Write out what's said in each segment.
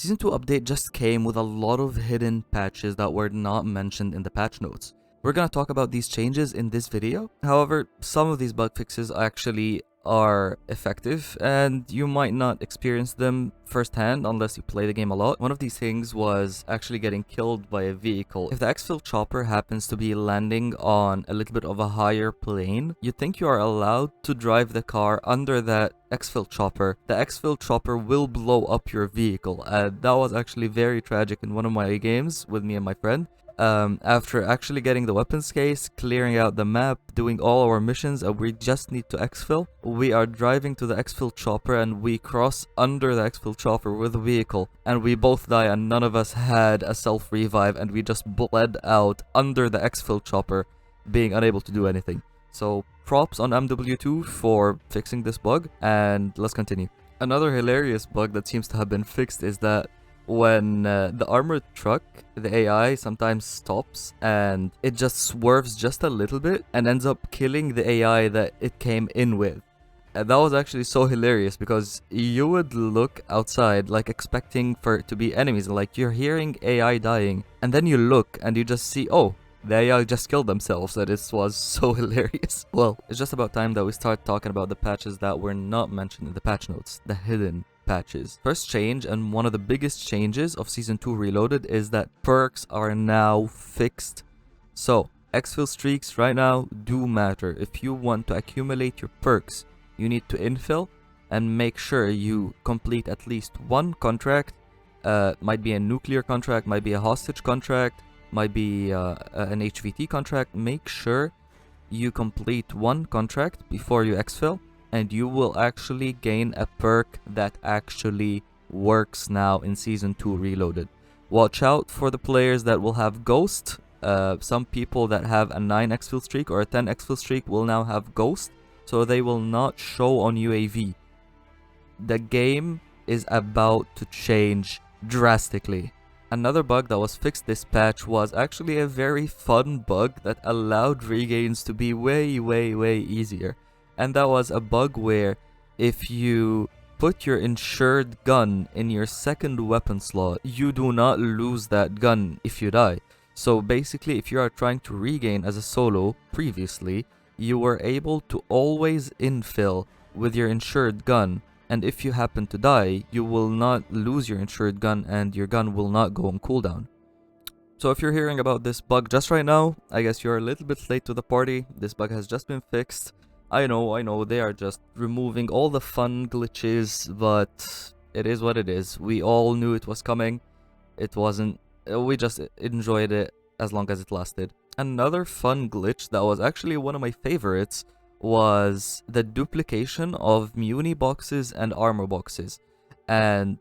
Season 2 update just came with a lot of hidden patches that were not mentioned in the patch notes. We're gonna talk about these changes in this video. However, some of these bug fixes actually are effective and you might not experience them firsthand unless you play the game a lot. One of these things was actually getting killed by a vehicle. If the exfil chopper happens to be landing on a little bit of a higher plane, you think you are allowed to drive the car under that exfil chopper. The exfil chopper will blow up your vehicle. That was actually very tragic in one of my games with me and my friend. After actually getting the weapons case, clearing out the map, doing all our missions, and we just need to exfil. We are driving to the exfil chopper and we cross under the exfil chopper with a vehicle, and we both die and none of us had a self-revive and we just bled out under the exfil chopper, being unable to do anything. So props on MW2 for fixing this bug, and let's continue. Another hilarious bug that seems to have been fixed is that when the armored truck, the AI sometimes stops and it just swerves just a little bit and ends up killing the AI that it came in with. And that was actually so hilarious because you would look outside like expecting for it to be enemies, like you're hearing AI dying and then you look and you just see, oh, the AI just killed themselves. That it was so hilarious. Well, it's just about time that we start talking about the patches that were not mentioned in the patch notes, the hidden patches. First change, and one of the biggest changes of Season 2 Reloaded, is that perks are now fixed. So, exfil streaks right now do matter. If you want to accumulate your perks, you need to infill and make sure you complete at least one contract. Might be a nuclear contract, might be a hostage contract, might be an HVT contract. Make sure you complete one contract before you exfil, and you will actually gain a perk that actually works now in Season 2 Reloaded. Watch out for the players that will have Ghost. Some people that have a 9 exfil streak or a 10 exfil streak will now have Ghost, so they will not show on UAV. The game is about to change drastically. Another bug that was fixed this patch was actually a very fun bug that allowed regains to be way easier. And that was a bug where if you put your insured gun in your second weapon slot, you do not lose that gun if you die. So basically, if you are trying to regain as a solo previously, you were able to always infill with your insured gun, and if you happen to die, you will not lose your insured gun and your gun will not go on cooldown. So if you're hearing about this bug just right now, I guess you're a little bit late to the party. This bug has just been fixed. I know, they are just removing all the fun glitches, but it is what it is. We all knew it was coming. It wasn't, we just enjoyed it as long as it lasted. Another fun glitch that was actually one of my favorites was the duplication of muni boxes and armor boxes. And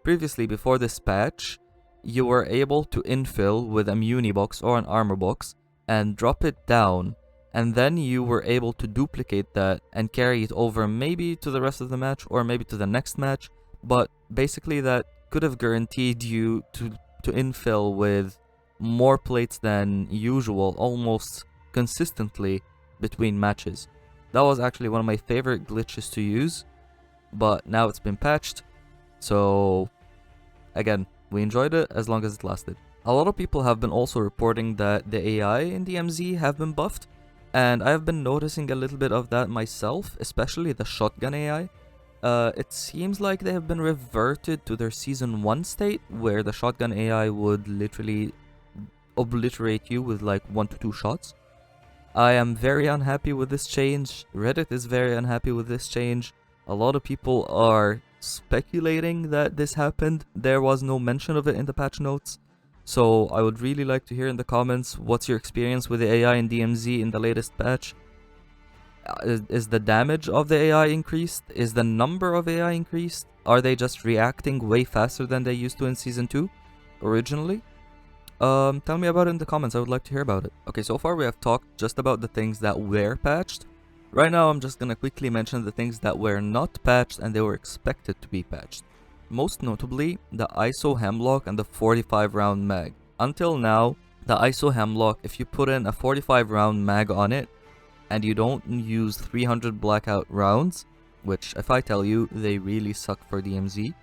previously, before this patch, you were able to infill with a muni box or an armor box and drop it down, and then you were able to duplicate that and carry it over maybe to the rest of the match or maybe to the next match. But basically that could have guaranteed you to infill with more plates than usual almost consistently between matches. That was actually one of my favorite glitches to use, but now it's been patched. So again, we enjoyed it as long as it lasted. A lot of people have been also reporting that the AI in DMZ have been buffed, and I've been noticing a little bit of that myself, especially the shotgun AI. It seems like they have been reverted to their Season 1 state, where the shotgun AI would literally obliterate you with like 1 to 2 shots. I am very unhappy with this change. Reddit is very unhappy with this change. A lot of people are speculating that this happened. There was no mention of it in the patch notes. So I would really like to hear in the comments, what's your experience with the AI in DMZ in the latest patch? Is the damage of the AI increased? Is the number of AI increased? Are they just reacting way faster than they used to in Season 2 originally? Tell me about it in the comments. I would like to hear about it. Okay, so far we have talked just about the things that were patched. Right now I'm just gonna quickly mention the things that were not patched and they were expected to be patched. Most notably, the ISO hemlock and the 45 round mag. Until now, the ISO hemlock, if you put in a 45 round mag on it and you don't use 300 blackout rounds, which if I tell you, they really suck for DMZ,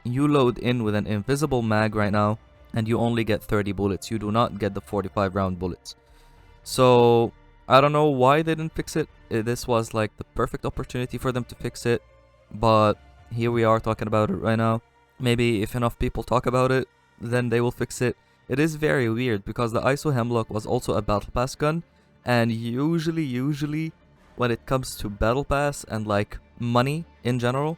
You load in with an invisible mag right now, and you only get 30 bullets. You do not get the 45 round bullets. So I don't know why they didn't fix it. This was like the perfect opportunity for them to fix it, but here we are talking about it right now. Maybe if enough people talk about it, then they will fix it. It is very weird because the ISO Hemlock was also a battle pass gun, and usually when it comes to battle pass and like money in general,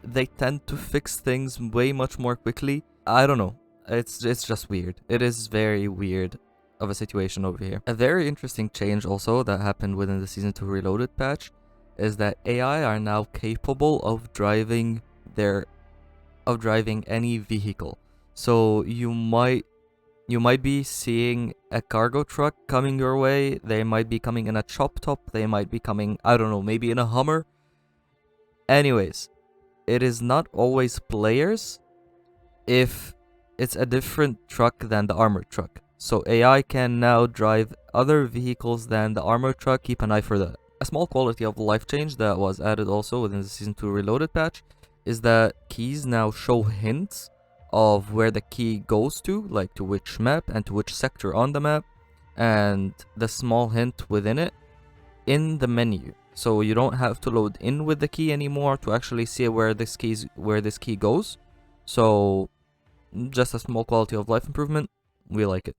they tend to fix things way much more quickly. I don't know. It's just weird. It is very weird of a situation over here. A very interesting change also that happened within the Season 2 Reloaded patch is that AI are now capable of driving any vehicle. So you might be seeing a cargo truck coming your way. They might be coming in a chop top. They might be coming, I don't know, maybe in a Hummer. Anyways, it is not always players if it's a different truck than the armored truck. So AI can now drive other vehicles than the armored truck. Keep an eye for that. A small quality of life change that was added also within the Season 2 Reloaded patch is that keys now show hints of where the key goes to, like to which map and to which sector on the map, and the small hint within it in the menu. So you don't have to load in with the key anymore to actually see where this key goes. So just a small quality of life improvement. We like it.